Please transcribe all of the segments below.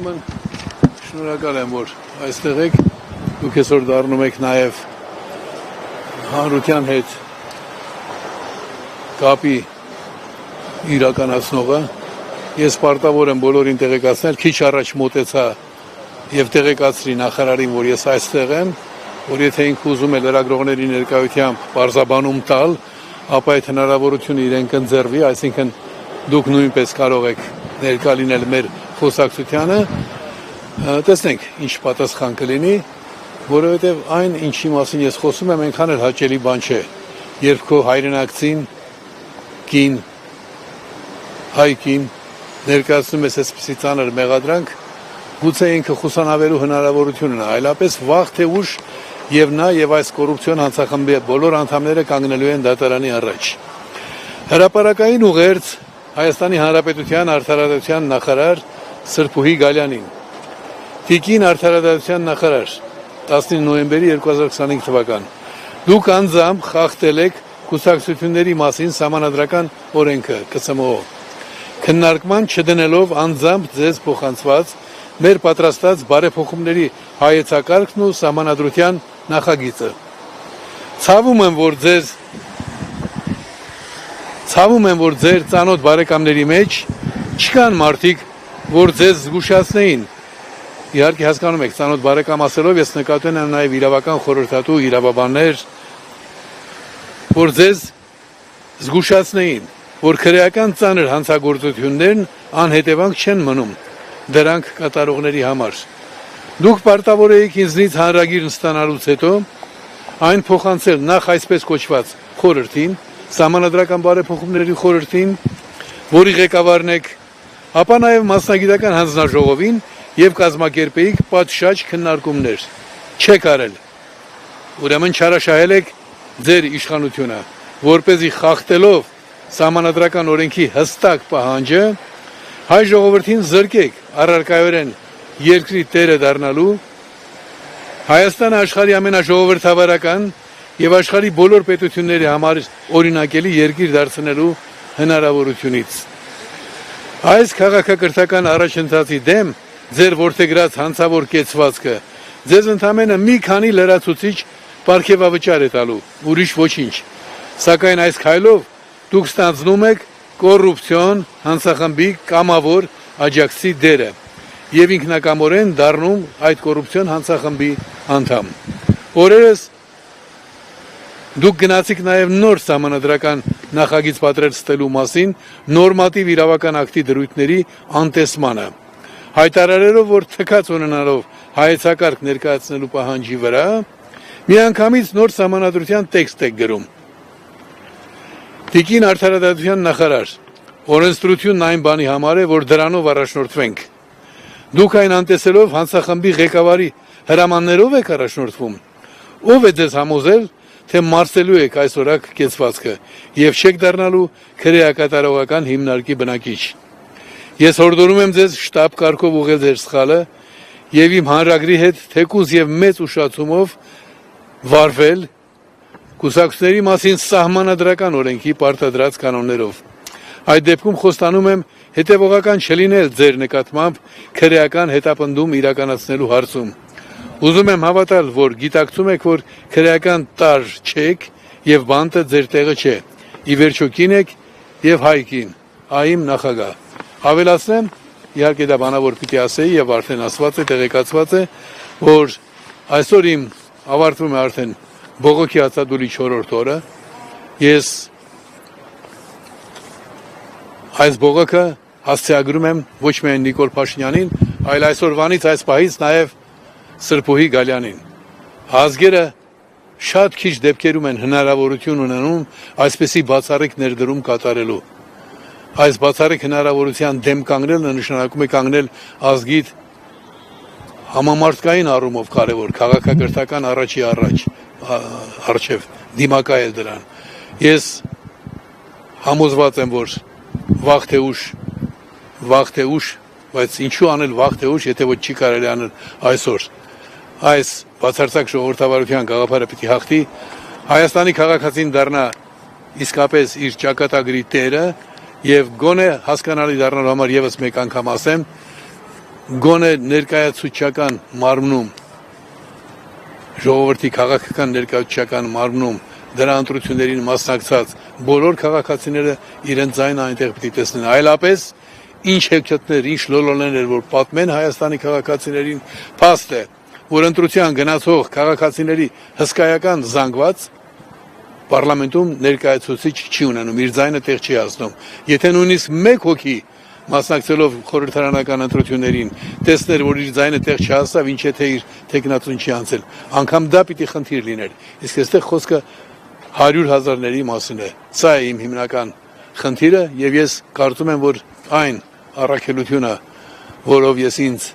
Ուրեմն շնորհակալ եմ, որ այստեղ եք, դուք այսօր դառնում եք նաև հանրության հետ կապի իրականացնողը։ Ես պարտավոր եմ բոլորին տեղեկացնել, քիչ առաջ մոտեցա եւ տեղեկացրի նախարարին, որ ես այստեղ եմ, որ եթե ինքը ուզում է լրագրողների ներկայությամբ բարձաբանում տալ, ապա այդ հնարավորությունը իրեն կընձեռվի, այսինքն դուք նույնպես կարող եք ներկա լինել մեր խոսակցությանը, տեսնենք ինչ պատասխան կլինի, որովհետև այն ինչի մասին ես խոսում եմ, այնքան էլ հաճելի բան չէ, երբ քո հայրենակցին, կին, հայկին ներկայացնում ես այսպիսի ծանր մեղադրանք, գուցե ինքը խուսանավելու հնարավորություն ունենա, այլապես վաղ թե ուշ եւ նա եւ այս կոռուպցիոն հանցախմբի բոլոր անդամները կանգնելու են դատարանի առաջ։ Հրապարակային ուղերձ Հայաստանի Հանրապետության արդարադատության նախարար Սրբուհի Գալյանին։ Տիկին արդարադատության նախարար 19 նոյեմբերի 2025 թվական։ Դուք անձամբ խախտել եք կուսակցությունների մասին սահմանադրական օրենքը ԿՍՄՕ, քննարկման չդնելով անձամբ ձեզ փոխանցված մեր պատրաստած բարեփոխումների հայեցակարգն ու սահմանադրության նախագիծը։ Ցավում եմ, որ ձեր ծանոթ բարեկամների մեջ չկան մարդիկ, որ ձեզ զգուշացնեին։ Իհարկե հասկանում եք, ծանոթ բարեկամ ասելով ես նկատում եմ նաև իրավական խորհրդատու իրավաբաններ, որ ձեզ զգուշացնեին, որ քրեական ծանր հանցագործություններն անհետևանք չեն մնում դրանք կատարողների համար։ Դուք պարտավոր եք ինձնից հանրագիր ստանալուց հետո այն փոխանցել նախ այսպես կոչված խորհրդին, սահմանադրական բարեփոխումների խորհրդին, որի ղեկավարն եք, ապա նաև մասնագիտական հանձնաժողովին եւ կազմակերպեիք պատշաճ քննարկումներ։ Չեք արել։ Ուրեմն չարաշահել եք ձեր իշխանությունը, որպեսզի խախտելով սահմանադրական օրենքի հստակ պահանջը հայ ժողովրդին զրկեք առարկայորեն երկրի տերը դառնալու, Հայաստանը աշխարհի ամենաժողովրդավարական եւ աշխարհի բոլոր պետությունների համար օրինակելի երկիր դարձնելու հնարավորությունից։ Այս քաղաքակրթական առաջընթացի դեմ ձեր որդեգրած հանցավոր կեցվածքը ձեզ ընդամենը մի քանի լրացուցիչ պարգևավճար է տալու, ուրիշ ոչինչ։ Սակայն այս քայլով դուք ստանձնում եք կոռուպցիոն հանցախմբի կամավոր աջակցի դերը եւ ինքնակամորեն դառնում այդ կոռուպցիոն հանցախմբի անդամ։ Օրերս դուք գնացիք նաև նոր սահմանադրական նախագիծ պատրաստելու մասին նորմատիվ իրավական ակտի դրույթների անտեսմանը, հայտարարելով, որ թքած ունենալով հայեցակարգ ներկայացնելու պահանջի վրա, միանգամից նոր սահմանադրության տեքստ եք գրում։ Տիկին արդարադատության նախարար, օրենսդրությունն այն բանի համար է, որ դրանով առաջնորդվենք։ Դուք այն անտեսելով հանցախմբի ղեկավարի հրամաններով եք առաջնորդվում։ Ով է ձեզ համոզել, թե մարսելու եք այսօրակ կեցվածքը եւ չեք դառնալու քրեակատարողական հիմնարկի բնակիչ։ Ես հորդորում եմ ձեզ շտաբ կարգով ուղղել ձեր սխալը եւ իմ հանրագրի հետ թեկուզ եւ մեծ ուշացումով վարվել կուսակցությունների մասին սահմանադրական օրենքի պարտադրած կանոններով։ Այդ դեպքում խոստանում եմ հետևողական չլինել ձեր նկատմամբ քրեական հետապնդում իրականացնելու հարցում։ Ուզում եմ հավատալ, որ գիտակցում եք, որ քրեական տարր չեք եւ բանտը ձեր տեղը չէ։ Ի վերջո կին եք եւ հայկին, այիմ նախագահ։ Ավելացնեմ, իհարկե դա բանավոր պիտի ասեի եւ արդեն ասված է, տեղեկացված է, որ այսօր իմ ավարտվում է արդեն բողոքի հացադուլի 4-րդ օրը։ Ես այս բողոքը հասցեագրում եմ ոչ միայն Նիկոլ Փաշինյանին, այլ այսօրվանից այս պահից նաեւ Սրբուհի Գալյանին։ Ազգերը շատ քիչ դեպքերում են հնարավորություն ունենում այսպիսի բացառիկ ներդրում կատարելու։ Այս բացառիկ հնարավորության դեմ կանգնելը նշանակում է կանգնել ազգիդ համամարտկային առումով կարևոր քաղաքակրթական առաջի առջև դիմակայել դրան։ Ես համոզված եմ, որ վաղ թե ուշ, բայց ինչու անել վաղ թե ուշ, եթե ոչ չի կարելի անել այսօր։ Այս բացարձակ ժողովրդավարության գաղափարը պիտի հաղթի, Հայաստանի քաղաքացին դառնա իսկապես իր ճակատագրի տերը եւ գոնե հասկանալի դառնալու համար եւս մեկ անգամ ասեմ, գոնե ներկայացուցչական մարմնում ժողովրդի քաղաքական ներկայացուցչական մարմնում դրա ընտրություններին մասնակցած բոլոր քաղաքացիները իրենց ձայնը այնտեղ պիտի տեսնեն այլապես ինչ հեքիաթներ ինչ լոլոներ որ պատմեն Հայաստանի քաղաքացիներին փաստ է որ ընտրության գնացող քաղաքացիների հսկայական զանգված Պարլամենտում ներկայացուցիչ չի ունենում իր ձայնը տեղ չի հասնում եթե նույնիսկ մեկ հոգի մասնակցելով խորհրդարանական ընտրություններին տեսներ որ իր ձայնը տեղ չհասավ ինչ եթե իր տեխնատուն չի անցել անգամ դա պիտի խնդիր լիներ իսկ այստեղ խոսքը 100,000-ների մասին է սա է իմ հիմնական խնդիրը եւ ես կարծում եմ որ այն առաքելությունը որով ես ինձ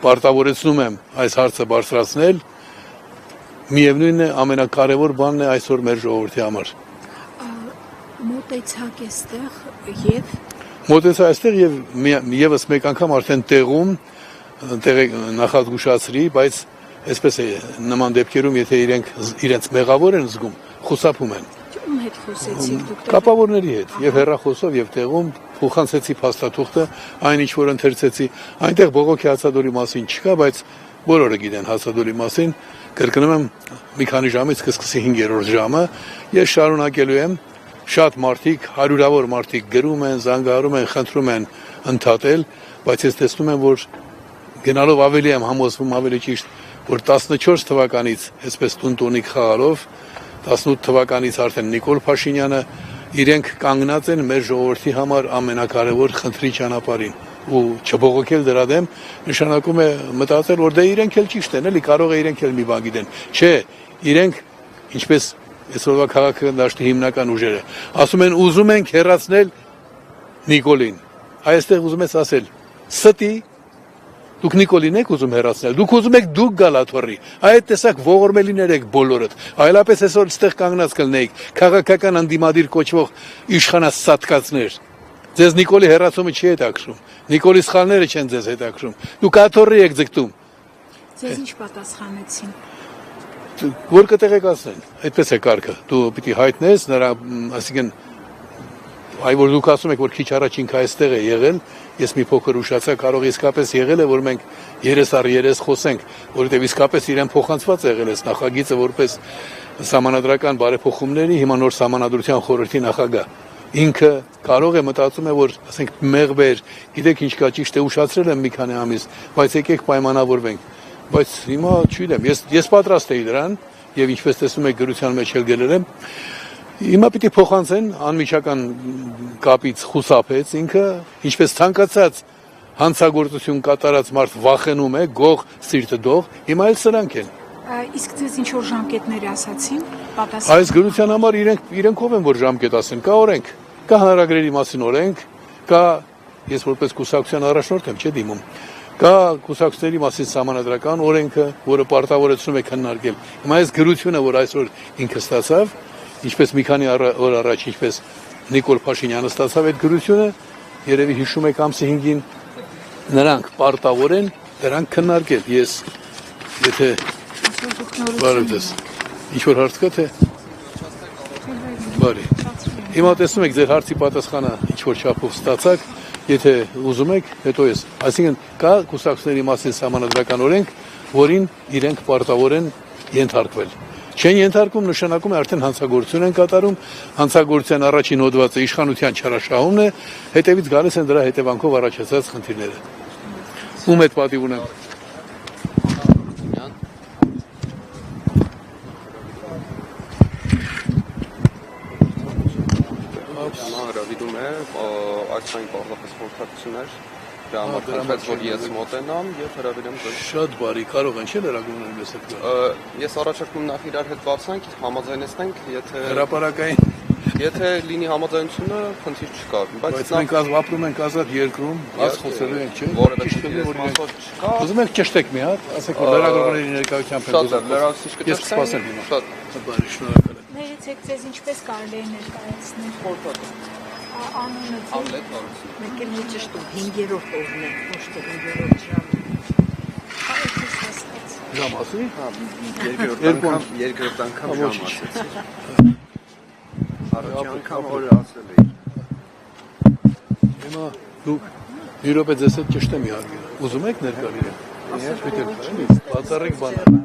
պարտավորեցնում եմ այս հարցը բարձրացնել միևնույնն է ամենակարևոր բանն է այսօր մեր ժողովրդի համար մոտեցակ էստեղ եւ մոտեցա այստեղ եւ եւս մեկ անգամ արդեն տեղում նախազգուշացրի բայց այսպես է նման դեպքերում եթե իրենց մեղավոր են զգում խուսափում են ում հետ խոսեցիք դուք կապավորների հետ եւ հեռախոսով եւ տեղում փոխանցեցի փաստաթուղթը այն ինչ որ ընթերցեցի այնտեղ բողոքի հացադուլի մասին չկա բայց բոլորը գիտեն հացադուլի մասին կրկնում եմ մի քանի ժամից կսկսի 5-րդ ժամը ես շարունակելու եմ շատ մարդիկ հարյուրավոր մարդիկ գրում են զանգահարում են խնդրում են ընդհատել բայց ես տեսնում եմ որ գնալով ավելի եմ համոզվում ավելի ճիշտ որ 14 թվականից այսպես տունտունիկ խաղալով 18 թվականից արդեն Նիկոլ Փաշինյանը իրենք կանգնած են մեր ժողովրդի համար ամենակարևոր խնդրի ճանապարհին ու չբողոքել դրա դեմ նշանակում է մտածել որ դե իրենք էլ ճիշտ են էլի կարող է իրենք էլ մի բան գիտեն չէ իրենք ինչպես այսօրվա քաղաքական դաշտի հիմնական ուժերը ասում են ուզում ենք հեռացնել Նիկոլին այստեղ ուզում ես ասել ստի դուք Նիկոլին եք ուզում հեռացնել դուք ուզում եք դուք գալաթորի այդ տեսակ ողորմելիներ եք բոլորդ այլապես այսօր այստեղ կանգնած կլնեիք քաղաքական անդիմադիր կոչվող իշխանասատկացներ ձեզ Նիկոլի հեռացումը չի հետաքրում Նիկոլի սխալները չեն ձեզ հետաքրում դուք աթորի եք ձգտում ձեզ ինչ պատասխանեցին որ կտեղեկացնեն այդպես է կարգը դու պիտի հայտնես նրա այսինքն այ որ դուք ասում եք որ քիչ առաջ ինքը այստեղ է եղել ես մի փոքր ուշացա կարող իսկապես եղել է որ մենք 3x3 խոսենք որովհետև իսկապես իրեն փոխանցված է եղել է նախագիծը որպես համանadrական բարեփոխումների հիմա նոր համանadrության խորհրդի նախագահ ինքը կարող է մտածում է որ ասենք մեղվեր գիտեք ինչ կա ճիշտ է ուշացրել եմ մի քանի ամիս բայց եկեք պայմանավորվենք բայց հիմա չգիտեմ ես պատրաստ էի դրան եւ ինչպես տեսնում եք գրության մեջ էլ գրել եմ հիմա պիտի փոխանցեն անմիջական կապից խուսափեց ինքը ինչպես ցանկացած հանցագործություն կատարած մարդ վախենում է գող սիրտը դող հիմա էլ սրանք են իսկ ձեզ ինչ որ ժամկետներ ասացին այս գրության համար իրենք ով են որ ժամկետ ասեն կա օրենք կա հանրագրերի մասին օրենք կա ես որպես կուսակցության առաջնորդ եմ չէ դիմում կա կուսակցությունների մասին համանadrական օրենքը որը պարտավորեցնում է քննարկել հիմա այս գրությունը որ այսօր ինքը ստացավ ինչպես մի քանի օր առաջ ինչպես Նիկոլ Փաշինյանը ստացավ այդ գրությունը երևի հիշում եք ամսի 5-ին նրանք պարտավոր են դրանք քննարկել ես եթե բարոյտես ինչ որ հարց կա թե բարի հիմա տեսնում եք ձեր հարցի պատասխանը ինչ որ չափով ստացաք եթե ուզում եք հետո ես այսինքն կա կուսակցությունների մասին համանadrական օրենք որին իրենք պարտավոր են ենթարկվել չեն ենթարկում նշանակում է արդեն հանցագործություն են կատարում հանցագործության առաջին հոդվածը իշխանության չարաշահումն է հետևից գալիս են դրա հետևանքով առաջացած խնդիրները ում հետ պատիվ ունեմ հրավիրում է այսային պարզապես խորհրդակցություններ դրա համար խնդրեց որ ես մոտենամ եւ հրավիրեմ ձեզ շատ բարի կարող են չէ՞ լրագրողներ մեզ հետ ես առաջարկում նախ իրար հետ բացանք համաձայնեցնենք եթե հրապարակային եթե լինի համաձայնությունը խնդիր չկա բայց մենք ապրում ենք ազատ երկրում բաց խոսելու ենք չէ՞ որևէ մասով չկա ուզում եք ճշտեք մի հատ ասեք որ լրագրողների ներկայությամբ շատ լրացուցիչ ես կսպասեմ հիմա շատ բարի շնորհակալ եմ ներեցեք ձեզ ինչպես կարելի է ներկայացնել խորհրդակցություն անունը Ավլետ Հարություն մեկ էլ ճշտում 5-րդ օրն է ոչ թե 5-րդ ժամը այդպես հասկաց ժամ ասի երկրորդ անգամ ժամ ասեցի առաջին անգամ օրը ասել էի հիմա դուք մի րոպե ձեզ հետ ճշտեմ իհարկե Ուզում եք ներկալիրը։ Բացառիկ բան։